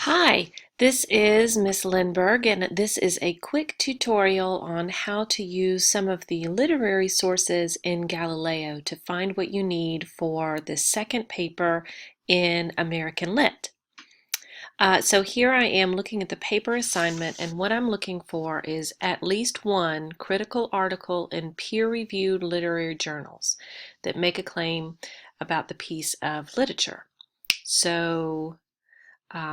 Hi, this is Miss Lindberg, and this is a quick tutorial on how to use some of the literary sources in Galileo to find what you need for the second paper in American Lit. So here I am looking at the paper assignment, and what I'm looking for is at least one critical article in peer-reviewed literary journals that make a claim about the piece of literature. So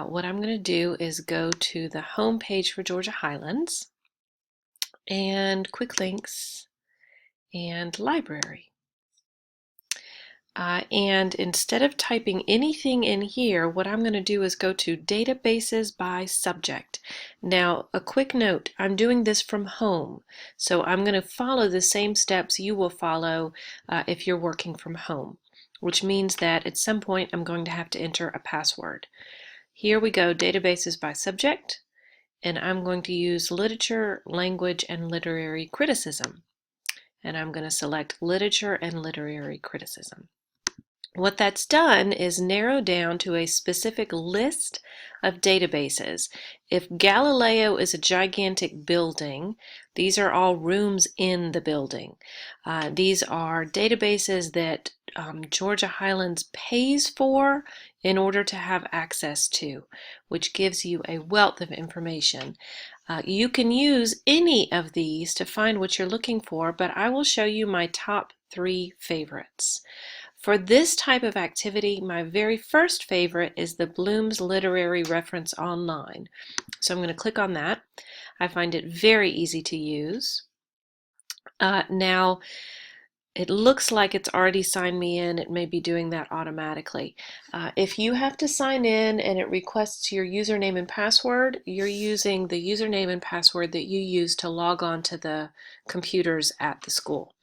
what I'm going to do is go to the home page for Georgia Highlands and quick links and library. And instead of typing anything in here, what I'm going to do is go to databases by subject. Now, a quick note, I'm doing this from home, so I'm going to follow the same steps you will follow if you're working from home, which means that at some point I'm going to have to enter a password. Here we go, databases by subject, and I'm going to use literature, language, and literary criticism. And I'm going to select literature and literary criticism. What that's done is narrow down to a specific list of databases. If Galileo is a gigantic building, these are all rooms in the building. These are databases that Georgia Highlands pays for in order to have access to, which gives you a wealth of information. You can use any of these to find what you're looking for, but I will show you my top 3 favorites. For this type of activity, my very first favorite is the Bloom's Literary Reference Online. So I'm going to click on that. I find it very easy to use. Now, it looks like it's already signed me in. It may be doing that automatically. If you have to sign in and it requests your username and password, you're using the username and password that you use to log on to the computers at the school.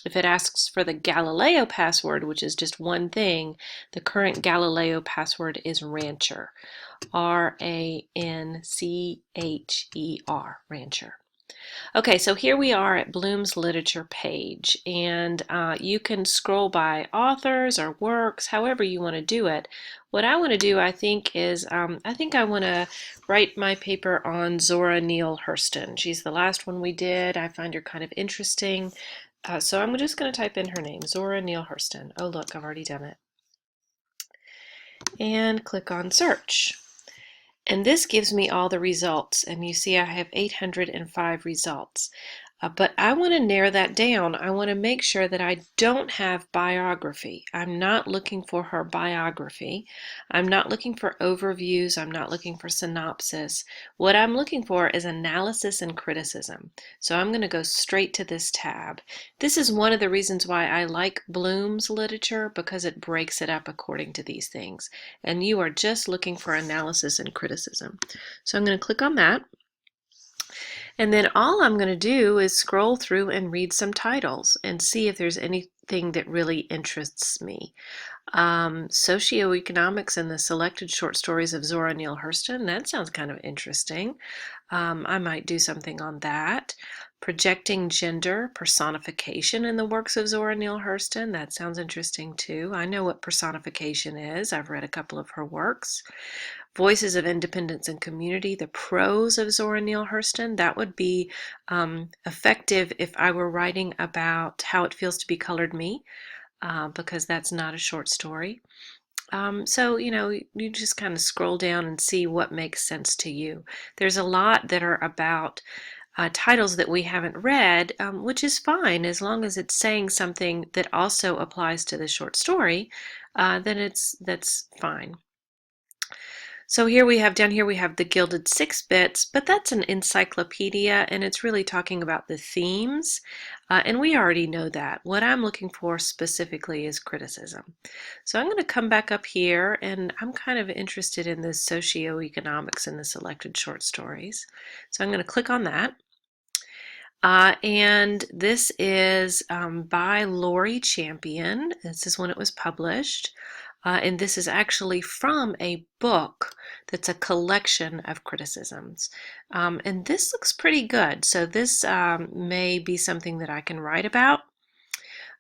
If it asks for the Galileo password, which is just one thing, the current Galileo password is Rancher, R-A-N-C-H-E-R, Rancher. Okay, so here we are at Bloom's literature page, and you can scroll by authors or works, however you want to do it. What I want to do, I think, is I think I want to write my paper on Zora Neale Hurston. She's the last one we did. I find her kind of interesting. So I'm just going to type in her name, Zora Neale Hurston. Oh, look, I've already done it. And click on search. And this gives me all the results. And you see I have 805 results. But I want to narrow that down. I want to make sure that I don't have biography. I'm not looking for her biography. I'm not looking for overviews. I'm not looking for synopsis. What I'm looking for is analysis and criticism. So I'm going to go straight to this tab. This is one of the reasons why I like Bloom's literature, because it breaks it up according to these things. And you are just looking for analysis and criticism. So I'm going to click on that. And then all I'm going to do is scroll through and read some titles and see if there's anything that really interests me. Socioeconomics and the selected short stories of Zora Neale Hurston, that sounds kind of interesting. I might do something on that. Projecting gender personification in the works of Zora Neale Hurston, that sounds interesting too. I know what personification is. I've read a couple of her works. Voices of Independence and Community, the prose of Zora Neale Hurston, that would be effective if I were writing about how it feels to be colored me, because that's not a short story. So, you just kind of scroll down and see what makes sense to you. There's a lot that are about titles that we haven't read, which is fine as long as it's saying something that also applies to the short story, then that's fine. So down here we have the Gilded Six Bits, but that's an encyclopedia and it's really talking about the themes, and we already know that. What I'm looking for specifically is criticism. So I'm going to come back up here, and I'm kind of interested in this socioeconomics and the selected short stories. So I'm going to click on that. And this is by Laurie Champion. This is when it was published. And this is actually from a book that's a collection of criticisms. And this looks pretty good. So this may be something that I can write about.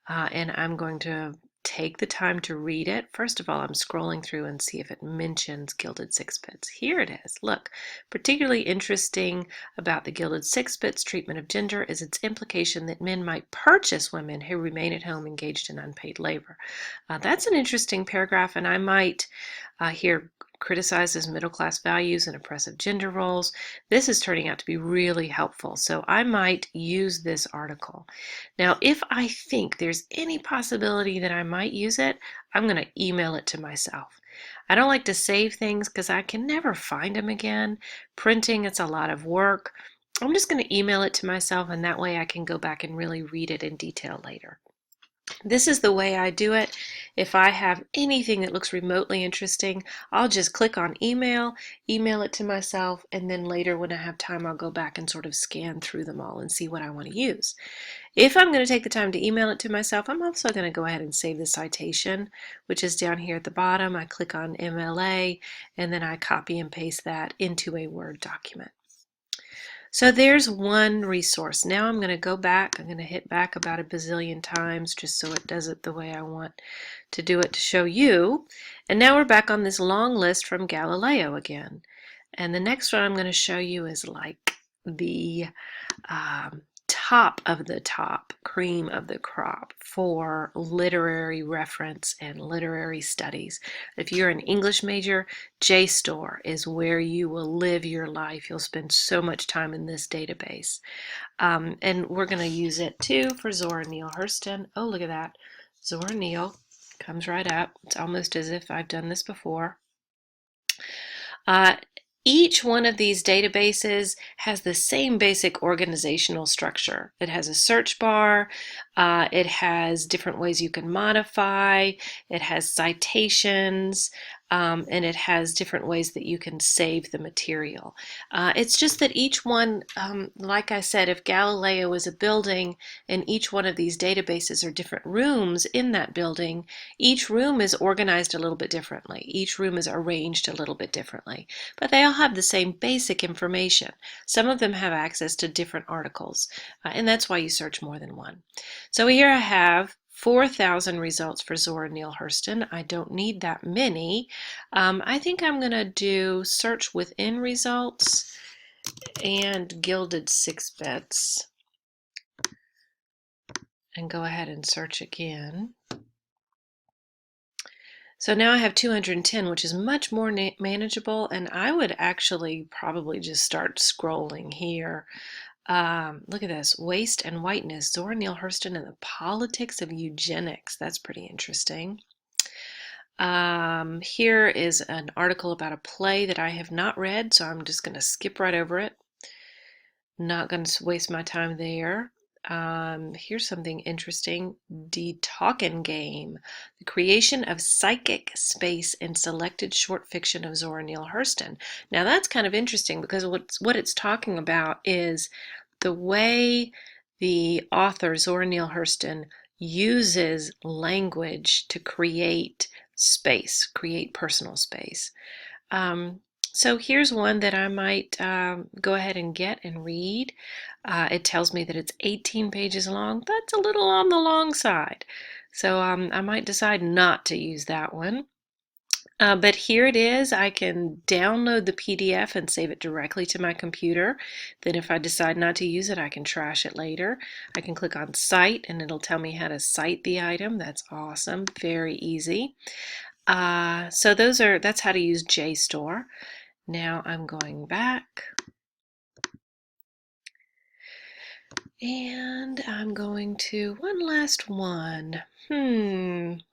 And I'm going to take the time to read it. First of all, I'm scrolling through and see if it mentions gilded sixpence. Here it is. Look, particularly interesting about the gilded sixpence treatment of gender is its implication that men might purchase women who remain at home engaged in unpaid labor. That's an interesting paragraph, and I might here criticizes middle-class values and oppressive gender roles. This is turning out to be really helpful, so I might use this article. Now, if I think there's any possibility that I might use it, I'm going to email it to myself. I don't like to save things because I can never find them again. Printing, it's a lot of work. I'm just going to email it to myself, and that way I can go back and really read it in detail later. This is the way I do it. If I have anything that looks remotely interesting, I'll just click on email it to myself, and then later when I have time, I'll go back and sort of scan through them all and see what I want to use. If I'm going to take the time to email it to myself, I'm also going to go ahead and save the citation, which is down here at the bottom. I click on MLA, and then I copy and paste that into a Word document. So there's one resource. Now I'm going to go back. I'm going to hit back about a bazillion times just so it does it the way I want to do it to show you. And now we're back on this long list from Galileo again. And the next one I'm going to show you is like the top of the top, cream of the crop for literary reference and literary studies. If you're an English major, JSTOR is where you will live your life. You'll spend so much time in this database. And we're going to use it too for Zora Neale Hurston. Oh, look at that. Zora Neale comes right up. It's almost as if I've done this before. Each one of these databases has the same basic organizational structure. It has a search bar, it has different ways you can modify, it has citations, and it has different ways that you can save the material. It's just that each one, like I said, if Galileo is a building and each one of these databases are different rooms in that building, each room is organized a little bit differently. Each room is arranged a little bit differently, but they all have the same basic information. Some of them have access to different articles, and that's why you search more than one. So here I have 4,000 results for Zora Neale Hurston. I don't need that many. I think I'm going to do search within results and gilded sixpence and go ahead and search again. So now I have 210, which is much more manageable, and I would actually probably just start scrolling here. Look at this, Waste and Whiteness, Zora Neale Hurston and the Politics of Eugenics. That's pretty interesting. Here is an article about a play that I have not read, so I'm just going to skip right over it. Not going to waste my time there. Here's something interesting. Die Talken Game, the creation of psychic space in selected short fiction of Zora Neale Hurston. Now that's kind of interesting because what it's talking about is the way the author Zora Neale Hurston uses language to create space, create personal space. So here's one that I might go ahead and get and read. It tells me that it's 18 pages long. That's a little on the long side. So I might decide not to use that one. But here it is. I can download the PDF and save it directly to my computer. Then if I decide not to use it, I can trash it later. I can click on Cite and it'll tell me how to cite the item. That's awesome. Very easy. So that's how to use JSTOR. Now I'm going back and I'm going to one last one.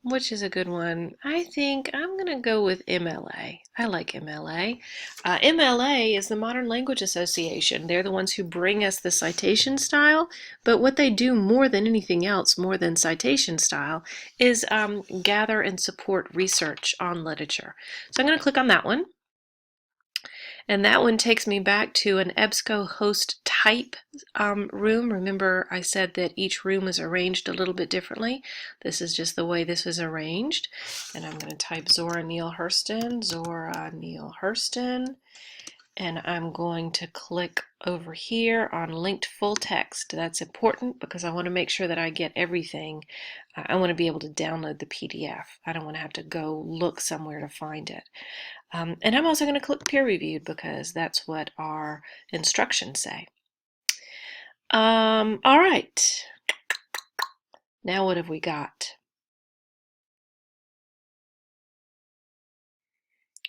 Which is a good one? I think I'm going to go with MLA. I like MLA. MLA is the Modern Language Association. They're the ones who bring us the citation style, but what they do more than anything else, more than citation style, is gather and support research on literature. So I'm going to click on that one. And that one takes me back to an EBSCO host type room. Remember I said that each room is arranged a little bit differently. This is just the way this is arranged. And I'm going to type Zora Neale Hurston, Zora Neale Hurston. and I'm going to click over here on linked full text. That's important because I want to make sure that I get everything. I want to be able to download the PDF. I don't want to have to go look somewhere to find it. And I'm also going to click peer reviewed because that's what our instructions say. All right. Now what have we got?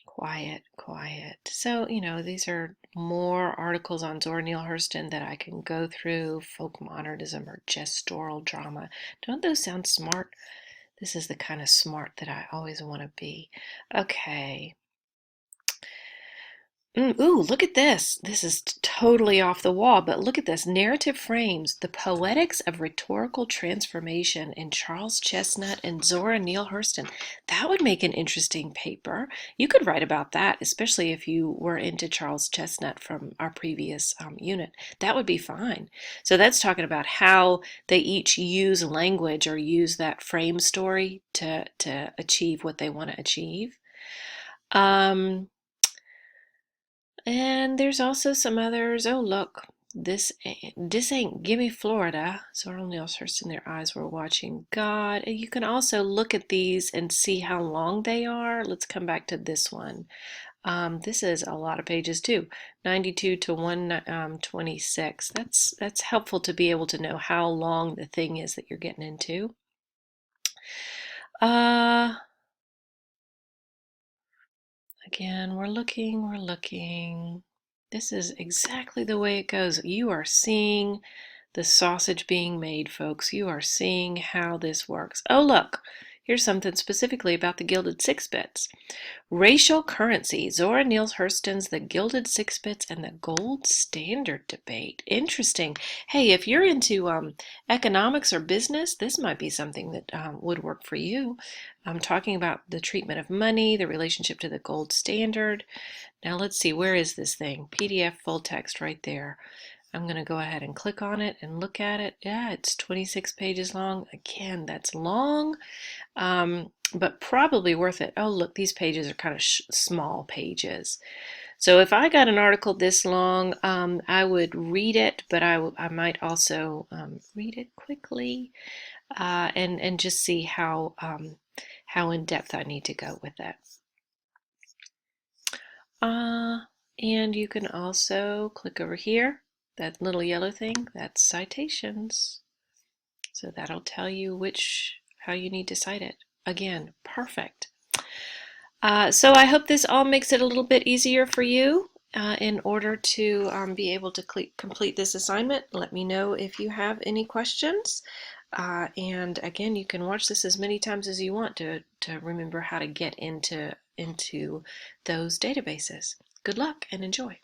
Quiet, quiet. So, these are more articles on Zora Neale Hurston that I can go through, folk modernism or gestural drama. Don't those sound smart? This is the kind of smart that I always want to be. Okay. Ooh, look at this. This is totally off the wall, but look at this. Narrative frames, the poetics of rhetorical transformation in Charles Chestnut and Zora Neale Hurston. That would make an interesting paper. You could write about that, especially if you were into Charles Chestnut from our previous unit. That would be fine. So that's talking about how they each use language or use that frame story to achieve what they want to achieve. And there's also some others. Oh, look, this ain't Gimme Florida. Zora Neale Hurston, their eyes were watching God. And you can also look at these and see how long they are. Let's come back to this one. This is a lot of pages too, 92 to 126. That's helpful to be able to know how long the thing is that you're getting into. Again, we're looking. This is exactly the way it goes. You are seeing the sausage being made, folks. You are seeing how this works. Oh, look, here's something specifically about the gilded sixpence. Racial currency, Zora Neale Hurston's The Gilded Sixpence and the Gold Standard Debate. Interesting. Hey, if you're into economics or business, this might be something that would work for you. I'm talking about the treatment of money, the relationship to the gold standard. Now let's see, where is this thing? PDF full text right there. I'm going to go ahead and click on it and look at it. Yeah, it's 26 pages long. Again, that's long. But probably worth it. Oh, look, these pages are kind of small pages. So if I got an article this long, I would read it, but I might also read it quickly and just see how in depth I need to go with it. And you can also click over here, that little yellow thing, that's citations. So that'll tell you how you need to cite it. Again, perfect. So I hope this all makes it a little bit easier for you in order to be able to complete this assignment. Let me know if you have any questions. And again, you can watch this as many times as you want to remember how to get into those databases. Good luck and enjoy.